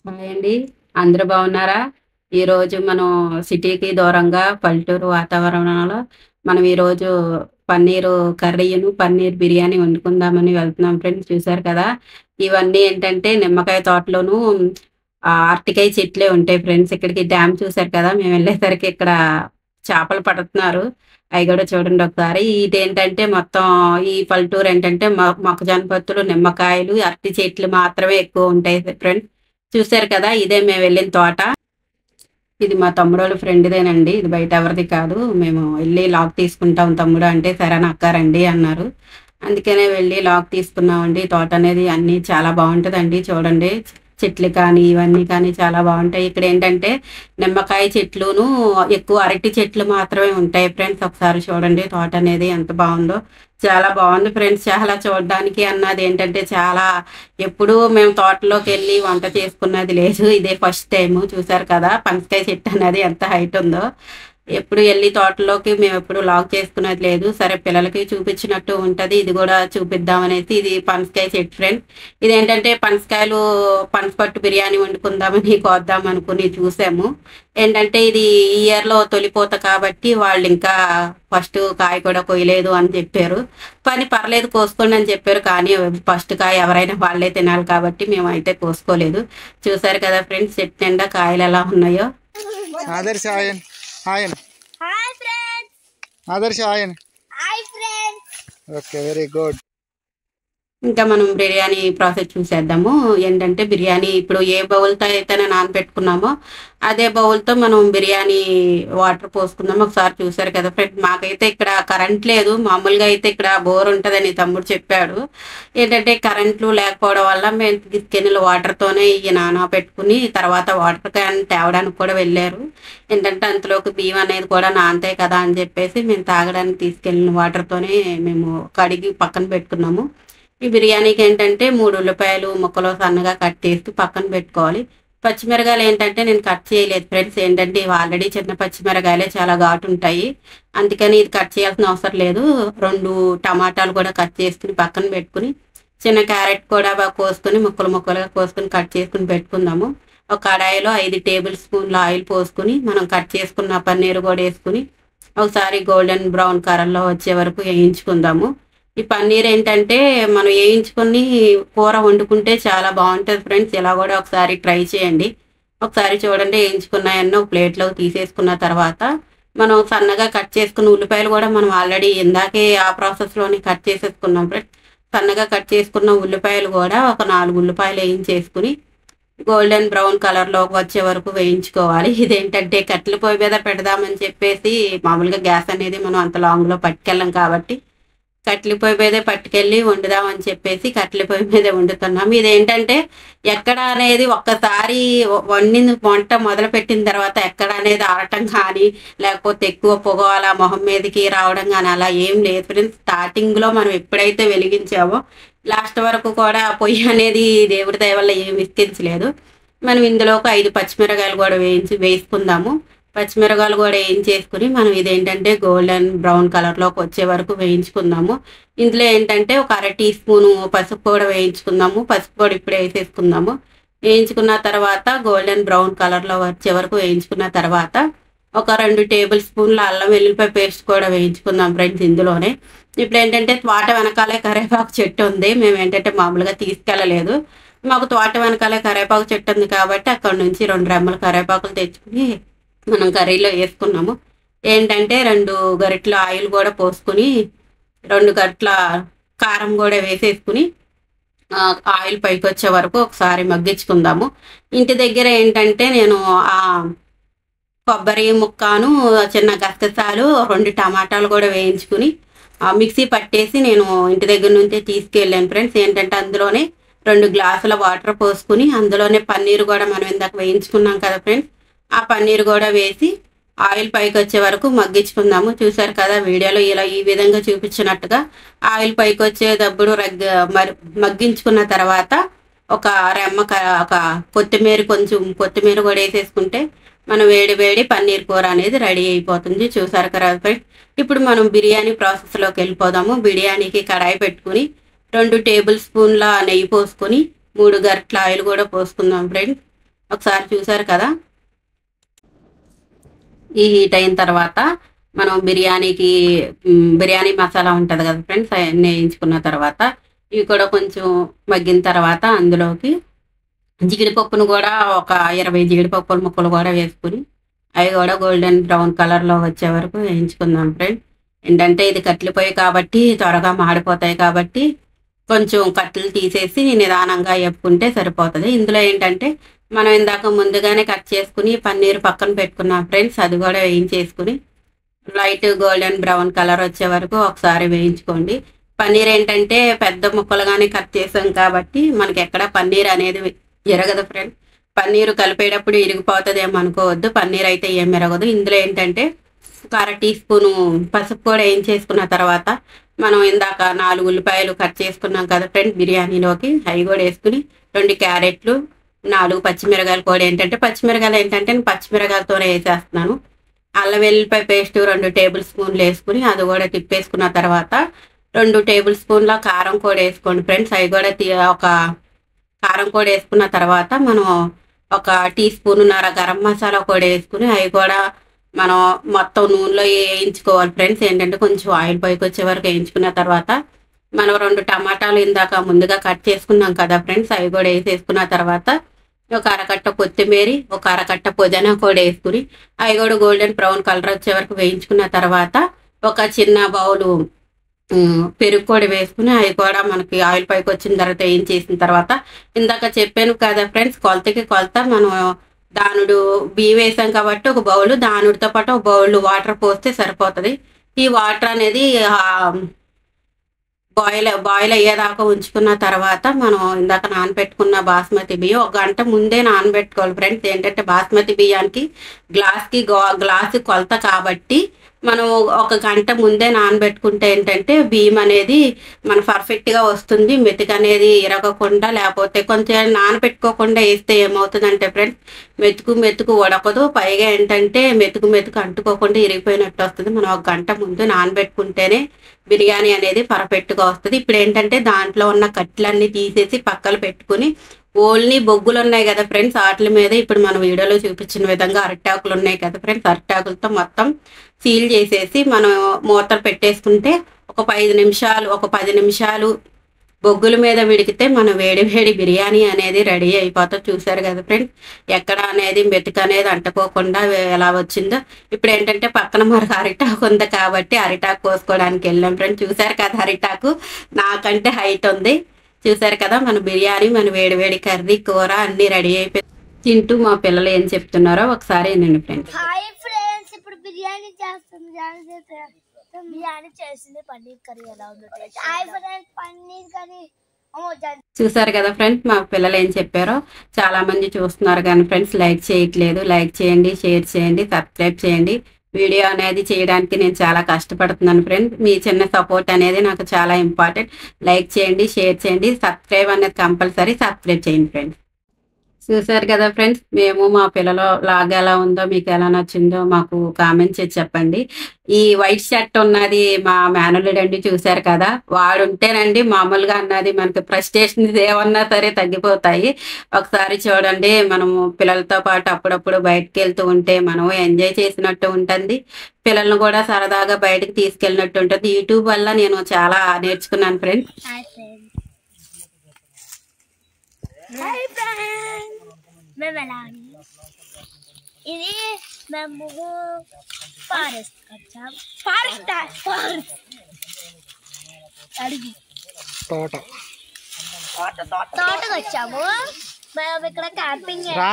Hi అండి. అందరూ బాగున్నారా? ఈరోజు మనం సిటీకి దూరంగా పల్లెటూరు వాతావరణంలో మనం ఈరోజు పన్నీరు కర్రీను, పన్నీర్ బిర్యానీ వండుకుందామని వెళ్తున్నాం ఫ్రెండ్స్. చూసారు కదా! ఇవన్నీ ఏంటంటే నిమ్మకాయ తోటలోను అరటికాయ చెట్లే ఉంటాయి ఫ్రెండ్స్. ఇక్కడికి డ్యామ్ చూసారు కదా! మేము వెళ్ళేసరికి ఇక్కడ చేపలు పడుతున్నారు. అయి కూడా చూడండి ఒకసారి. ఇదేంటంటే మొత్తం ఈ పల్లెటూరు ఏంటంటే మొక్కజొన్న పొత్తులు, నిమ్మకాయలు, అరటి చెట్లు మాత్రమే ఎక్కువ ఉంటాయి ఫ్రెండ్స్. చూసారు కదా! ఇదే మేము వెళ్ళిన తోట. ఇది మా తమ్ముడోళ్ళ ఫ్రెండ్‌దేనండి. ఇది బయట ఎవరిది కాదు. మేము ఎళ్లి లాగ్ తీసుకుంటాం తమ్ముడు అంటే, సరే అని అక్క రండి అన్నారు. అందుకనే వెళ్లి లాగ్ తీసుకున్నామండి. తోట అనేది అన్నీ చాలా బావుంటదండి చూడండి. చెట్లు కానీ, ఇవన్నీ కానీ చాలా బావుంటాయి. ఇక్కడేంటంటే నిమ్మకాయ చెట్లును, ఎక్కువ అరటి చెట్లు మాత్రమే ఉంటాయి ఫ్రెండ్స్. ఒకసారి చూడండి తోట అనేది ఎంత బావుందో. చాలా బావుంది ఫ్రెండ్స్. చాలా చూడడానికి అన్నదేంటంటే చాలా ఎప్పుడూ మేము తోటలోకెళ్ళి వంట చేసుకున్నది లేదు. ఇదే ఫస్ట్ టైము. చూసారు కదా! పనసకాయ చెట్టు అనేది ఎంత హైట్ ఉందో. ఎప్పుడు ఎళ్లి తోటలోకి మేమెప్పుడు లాగ్ చేసుకున్నది లేదు. సరే పిల్లలకి చూపించినట్టు ఉంటది. ఇది గూడా చూపిద్దామనేసి ఇది పనసకాయ చెట్టు ఫ్రెండ్స్. ఇదేంటంటే పనసకాయలు పనసపట్టు బిర్యానీ వండుకుందామని కోద్దామనుకుని చూసాము. ఏంటంటే ఇది ఈ ఇయర్‌లో తొలిపూత కాబట్టి వాళ్ళింకా ఫస్ట్ కాయ కూడా కొయ్యలేదు అని చెప్పారు. పర్లేదు కోసుకోండి అని చెప్పారు. కానీ ఫస్ట్ కాయ ఎవరైనా వాళ్ళే తినాలి కాబట్టి మేమైతే కోసుకోలేదు. చూసారు కదా ఫ్రెండ్స్ చెట్టు నిండా కాయలెలా ఉన్నాయో. ఆదర్శ ఆయన ఆయన హాయ్ ఫ్రెండ్స్. ఆదర్శ ఆయన hi friends. Okay very good. ఇంకా మనం బిర్యానీ ప్రాసెస్ చూసేద్దాము. ఏంటంటే బిర్యానీ ఇప్పుడు ఏ బౌల్‌తో అయితేనే నానబెట్టుకున్నామో, అదే బౌల్‌తో మనం బిర్యానీ వాటర్ పోసుకుందాం. ఒకసారి చూసారు కదా ఫ్రెండ్స్. మాకైతే ఇక్కడ కరెంట్ లేదు. మామూలుగా అయితే ఇక్కడ బోర్ ఉంటదని తమ్ముడు చెప్పాడు. ఏంటంటే కరెంట్లు లేకపోవడం వల్ల మేము గిన్నెలు వాటర్‌తోనే ఇయి నానబెట్టుకుని తర్వాత వాటర్ క్యాన్ తేవడానికి కూడా వెళ్ళారు. ఏంటంటే అంతలోకి బియ్యం అనేది కూడా నానతాయి కదా అని చెప్పేసి మేము తాగడానికి తీసుకెళ్ళిన వాటర్‌తోనే మేము కడిగి పక్కన పెట్టుకున్నాము. ఈ బిర్యానీకి ఏంటంటే 3 ఉల్లిపాయలు ముక్కలు సన్నగా కట్ చేసి పక్కన పెట్టుకోవాలి. పచ్చిమిరకాయలు ఏంటంటే నేను కట్ చేయలేదు ఫ్రెండ్స్. ఏంటంటే ఇవి ఆల్రెడీ చిన్న పచ్చిమిరకాయలే చాలా ఘాటు ఉంటాయి. అందుకని ఇది కట్ చేయాల్సిన అవసరం లేదు. 2 టమాటాలు కూడా కట్ చేసుకుని పక్కన పెట్టుకుని, చిన్న క్యారెట్ కూడా కోసుకొని ముక్కలు ముక్కలుగా కోసుకొని కట్ చేసుకుని పెట్టుకుందాము. ఒక కడాయిలో 5 టేబుల్ స్పూన్ల ఆయిల్ పోసుకుని మనం కట్ చేసుకున్న పన్నీరు కూడా వేసుకుని ఒకసారి గోల్డెన్ బ్రౌన్ కలర్‌లో వచ్చే వరకు వేయించుకుందాము. ఈ పన్నీర్ ఏంటంటే మనం వేయించుకొని కూర వండుకుంటే చాలా బాగుంటది ఫ్రెండ్స్. ఇలా కూడా ఒకసారి ట్రై చేయండి. ఒకసారి చూడండి వేయించుకున్నాయన్నీ ఒక ప్లేట్లోకి తీసేసుకున్న తర్వాత మనం సన్నగా కట్ చేసుకున్న ఉల్లిపాయలు కూడా మనం ఆల్రెడీ ఇందాకే ఆ ప్రాసెస్లోనే కట్ చేసేసుకున్నాం ఫ్రెండ్స్. సన్నగా కట్ చేసుకున్న ఉల్లిపాయలు కూడా ఒక 4 ఉల్లిపాయలు వేయించేసుకుని గోల్డెన్ బ్రౌన్ కలర్లోకి వచ్చే వరకు వేయించుకోవాలి. ఇదేంటంటే కట్టెల పొయ్యి మీద పెడదామని చెప్పేసి మామూలుగా గ్యాస్ అనేది మనం అంత లాంగ్లో పట్టుకెళ్ళం కాబట్టి కట్టెల పొయ్యి మీదే పట్టుకెళ్ళి వండుదామని చెప్పేసి కట్టెల పొయ్యి మీదే వండుతున్నాం. ఇదేంటంటే ఎక్కడ అనేది ఒక్కసారి వండిన వంట మొదలుపెట్టిన తర్వాత ఎక్కడ అనేది ఆరటం కానీ, లేకపోతే ఎక్కువ పొగ అలా మొహం మీదకి రావడం కానీ అలా ఏం లేదు ఫ్రెండ్స్. స్టార్టింగ్లో మనం ఎప్పుడైతే వెలిగించామో లాస్ట్ వరకు కూడా పొయ్యి అనేది దేవుడి దయ వల్ల ఏం విసిగించలేదు. మనం ఇందులో ఒక 5 పచ్చిమిరకాయలు కూడా వేసుకుందాము. పచ్చిమిరకాయలు కూడా వేయించేసుకుని మనం ఇదేంటంటే గోల్డెన్ బ్రౌన్ కలర్లోకి వచ్చే వరకు వేయించుకుందాము. ఇందులో ఏంటంటే ఒక అర టీ స్పూను పసుపు కూడా వేయించుకుందాము. పసుపు కూడా ఇప్పుడే వేసేసుకుందాము. వేయించుకున్న తర్వాత గోల్డెన్ బ్రౌన్ కలర్లో వచ్చే వరకు వేయించుకున్న తర్వాత ఒక 2 టేబుల్ స్పూన్ల అల్లం వెల్లుల్లిపాయ పేస్ట్ కూడా వేయించుకుందాం ఫ్రెండ్స్ ఇందులోనే. ఇప్పుడు ఏంటంటే తోట వెనకాలే కరివేపాకు చెట్టు ఉంది. మేము ఏంటంటే మామూలుగా తీసుకెళ్ళలేదు. మాకు తోట వెనకాలే కరివేపాకు చెట్టు ఉంది కాబట్టి అక్కడ నుంచి 2 రెమ్మల కరివేపాకులు తెచ్చుకుని మనం కర్రీలో వేసుకున్నాము. ఏంటంటే 2 గరిటెల ఆయిల్ కూడా పోసుకుని 2 గరిటెల కారం కూడా వేసేసుకుని ఆయిల్ పైకి వచ్చే వరకు ఒకసారి మగ్గించుకుందాము. ఇంటి దగ్గర ఏంటంటే నేను కొబ్బరి ముక్కను, చిన్న గసగసాలు, 2 టమాటాలు కూడా వేయించుకుని మిక్సీ పట్టేసి నేను ఇంటి దగ్గర నుంచే తీసుకెళ్ళాను ఫ్రెండ్స్. ఏంటంటే అందులోనే 2 గ్లాసుల వాటర్ పోసుకుని అందులోనే పన్నీరు కూడా మనం ఇందాక వేయించుకున్నాం కదా ఫ్రెండ్స్. ఆ పన్నీర్ కూడా వేసి ఆయిల్ పైకి వచ్చే వరకు మగ్గించుకుందాము. చూసారు కదా వీడియోలో ఇలా ఈ విధంగా చూపించినట్టుగా ఆయిల్ పైకి వచ్చేటప్పుడు మగ్గించుకున్న తర్వాత ఒక రెమ్మ ఒక కొంచెం కొత్తిమీర కూడా వేసేసుకుంటే మనం వేడి పన్నీర్ కూర అనేది రెడీ అయిపోతుంది. చూసారు కదా ఫ్రెండ్స్. ఇప్పుడు మనం బిర్యానీ ప్రాసెస్లోకి వెళ్ళిపోదాము. బిర్యానీకి కడాయి పెట్టుకుని 2 టేబుల్ స్పూన్ల నెయ్యి పోసుకొని 3 గరిటెల ఆయిల్ కూడా పోసుకుందాం ఫ్రెండ్స్. ఒకసారి చూసారు కదా. ఈ హీట్ అయిన తర్వాత మనం బిర్యానీ మసాలా ఉంటుంది కదా ఫ్రెండ్స్, అవన్నీ వేయించుకున్న తర్వాత ఇవి కూడా కొంచెం మగ్గిన తర్వాత అందులోకి జీడిపప్పును కూడా ఒక 20 జీడిపప్పుల ముక్కలు కూడా వేసుకుని అవి కూడా గోల్డెన్ బ్రౌన్ కలర్లో వచ్చే వరకు వేయించుకుందాం ఫ్రెండ్. ఏంటంటే ఇది కట్టెల పొయ్యి కాబట్టి త్వరగా మాడిపోతాయి కాబట్టి కొంచెం కట్టెలు తీసేసి నిదానంగా వేపుకుంటే సరిపోతుంది. ఇందులో ఏంటంటే మనం ఇందాక ముందుగానే కట్ చేసుకుని పన్నీర్ పక్కన పెట్టుకున్నాం ఫ్రెండ్స్, అది కూడా వేయించేసుకుని లైట్ గోల్డెన్ బ్రౌన్ కలర్ వచ్చే వరకు ఒకసారి వేయించుకోండి. పన్నీర్ ఏంటంటే పెద్ద ముక్కలుగానే కట్ చేసాం కాబట్టి మనకి ఎక్కడ పన్నీర్ అనేది ఎరగదు ఫ్రెండ్. పన్నీరు కలిపేటప్పుడు ఇరిగిపోతుంది ఏమనుకోవద్దు, పన్నీర్ అయితే ఏం ఎరగదు. ఇందులో ఏంటంటే ఒక 1/2 టీ స్పూను పసుపు కూడా వేయించేసుకున్న తర్వాత మనం ఇందాక 4 ఉల్లిపాయలు కట్ చేసుకున్నాం కదా ఫ్రెండ్ బిర్యానీలోకి, అవి కూడా వేసుకుని 2 క్యారెట్లు 4 పచ్చిమిరకాయలు కూడా నేను పచ్చిమిరకాయలతోనే వేసేస్తున్నాను. అల్లం వెల్లిపాయ పేస్ట్ 2 టేబుల్ స్పూన్లు వేసుకుని అది కూడా తిప్పేసుకున్న తర్వాత 2 టేబుల్ స్పూన్ల కారం కూడా వేసుకోండి ఫ్రెండ్స్. అవి కూడా కారం కూడా వేసుకున్న తర్వాత మనం ఒక 1 టీ స్పూన్నర గరం మసాలా కూడా వేసుకుని అవి కూడా మనం మొత్తం నూనెలో వేయించుకోవాలి ఫ్రెండ్స్. ఏంటంటే కొంచెం ఆయిల్ పైకి వచ్చే వరకు వేయించుకున్న తర్వాత మనం 2 టమాటాలు ఇందాక ముందుగా కట్ చేసుకున్నాం కదా ఫ్రెండ్స్, అవి కూడా వేసేసుకున్న తర్వాత ఒక అరకట్ట కొత్తిమీర, ఒక అరకట్ట పుదీనా కూడా వేసుకుని అవి కూడా గోల్డెన్ బ్రౌన్ కలర్ వచ్చే వరకు వేయించుకున్న తర్వాత ఒక చిన్న బౌలు పెరుగు కూడా వేసుకుని అవి కూడా మనకి ఆయిల్ పైకి వచ్చిన తర్వాత వేయించేసిన తర్వాత ఇందాక చెప్పాను కదా ఫ్రెండ్స్, కొలత మనం దానుడు బియ్యం వేసాం కాబట్టి ఒక బౌలు, దానుడితో పాటు ఒక బౌల్ వాటర్ పోస్తే సరిపోతుంది. ఈ వాటర్ అనేది బాయిల్ అయ్యేదాకా ఉంచుకున్న తర్వాత మనం ఇందాక నానబెట్టుకున్న బాస్మతి బియ్యం 1 గంట ముందే నానబెట్టుకోవాలి ఫ్రెండ్స్. ఏంటంటే బాస్మతి బియ్యానికి గ్లాసు కొలత కాబట్టి మనం 1 గంట ముందే నానబెట్టుకుంటే ఏంటంటే బియ్యం అనేది మన పర్ఫెక్ట్గా వస్తుంది, మెతుకు అనేది ఇరగకుండా. లేకపోతే కొంచెం నానబెట్టుకోకుండా వేస్తే ఏమవుతుందంటే ఫ్రెండ్స్ మెతుకు ఉడకదు, పైగా ఏంటంటే మెతుకు అంటుకోకుండా ఇరిగిపోయినట్టు వస్తుంది. మనం 1 గంట ముందు నానబెట్టుకుంటేనే బిర్యానీ అనేది పర్ఫెక్ట్గా వస్తుంది. ఇప్పుడు ఏంటంటే దాంట్లో ఉన్న కట్లన్నీ తీసేసి పక్కన పెట్టుకుని ఓన్లీ బొగ్గులు ఉన్నాయి కదా ఫ్రెండ్స్, వాటి మీద ఇప్పుడు మనం వీడియోలో చూపించిన విధంగా అరిటాకులు ఉన్నాయి కదా ఫ్రెండ్స్, అరిటాకులతో మొత్తం సీల్ చేసేసి మనం మూతలు పెట్టేసుకుంటే ఒక 10 నిమిషాలు బొగ్గుల మీద విడికితే మన వేడి బిర్యానీ అనేది రెడీ అయిపోతుంది. చూసారు కదా ఫ్రెండ్స్, ఎక్కడ అనేది మెతుకు అనేది అంటుకోకుండా ఎలా వచ్చిందో. ఇప్పుడు ఏంటంటే పక్కన మనకు అరిటాకు ఉంది కాబట్టి అరిటాకు కోసుకోవడానికి వెళ్ళాం ఫ్రెండ్స్. చూసారు కదా అరిటాకు నాకంటే హైట్ ఉంది. చూసారు కదా మన బిర్యానీ, మన వేడి కర్రీ, కూర అన్ని రెడీ అయిపోయి తింటూ మా పిల్లలు ఏం చెప్తున్నారో ఒకసారి వినండి ఫ్రెండ్స్. హాయ్ ఫ్రెండ్స్, ఇప్పుడు బిర్యానీ చేస్తుంది పన్నీర్ కర్రీ ఎలా ఉందో. హాయ్ ఫ్రెండ్స్, పన్నీర్ కర్రీ చూసారు కదా ఫ్రెండ్స్ మా పిల్లలు ఏం చెప్పారో. చాలా మంది చూస్తున్నారు కానీ ఫ్రెండ్స్ లైక్ చేయట్లేదు. లైక్ చేయండి, షేర్ చేయండి, సబ్స్క్రైబ్ చేయండి. వీడియో అనేది చేయడానికి నేను చాలా కష్టపడుతున్నాను ఫ్రెండ్స్. మీ చిన్న సపోర్ట్ అనేది నాకు చాలా ఇంపార్టెంట్. లైక్ చేయండి, షేర్ చేయండి, సబ్స్క్రైబ్ అనేది కంపల్సరీ సబ్స్క్రైబ్ చేయండి ఫ్రెండ్స్. చూసారు కదా ఫ్రెండ్స్, మేము మా పిల్లల లాగా ఎలా ఉందో, మీకు ఎలా నచ్చిందో మాకు కామెంట్ చేసి చెప్పండి. ఈ వైట్ షర్ట్ ఉన్నది మా మేనల్లుడు అండి, చూసారు కదా. వాడుంటేనండి మామూలుగా అన్నది మనకి ఫ్రస్ట్రేషన్ ఏమన్నా సరే తగ్గిపోతాయి. ఒకసారి చూడండి, మనము పిల్లలతో పాటు అప్పుడప్పుడు బయటకు వెళ్తూ ఉంటే మనం ఎంజాయ్ చేసినట్టు ఉంటుంది, పిల్లల్ని కూడా సరదాగా బయటకు తీసుకెళ్ళినట్టు ఉంటుంది. యూట్యూబ్ వల్ల నేను చాలా నేర్చుకున్నాను ఫ్రెండ్స్. మేము ఎలా ఇది మేము ఫారెస్ట్ వచ్చాం. తోటకు వచ్చాము. మేము ఇక్కడ క్యాంపింగ్ చేస్తున్నాం.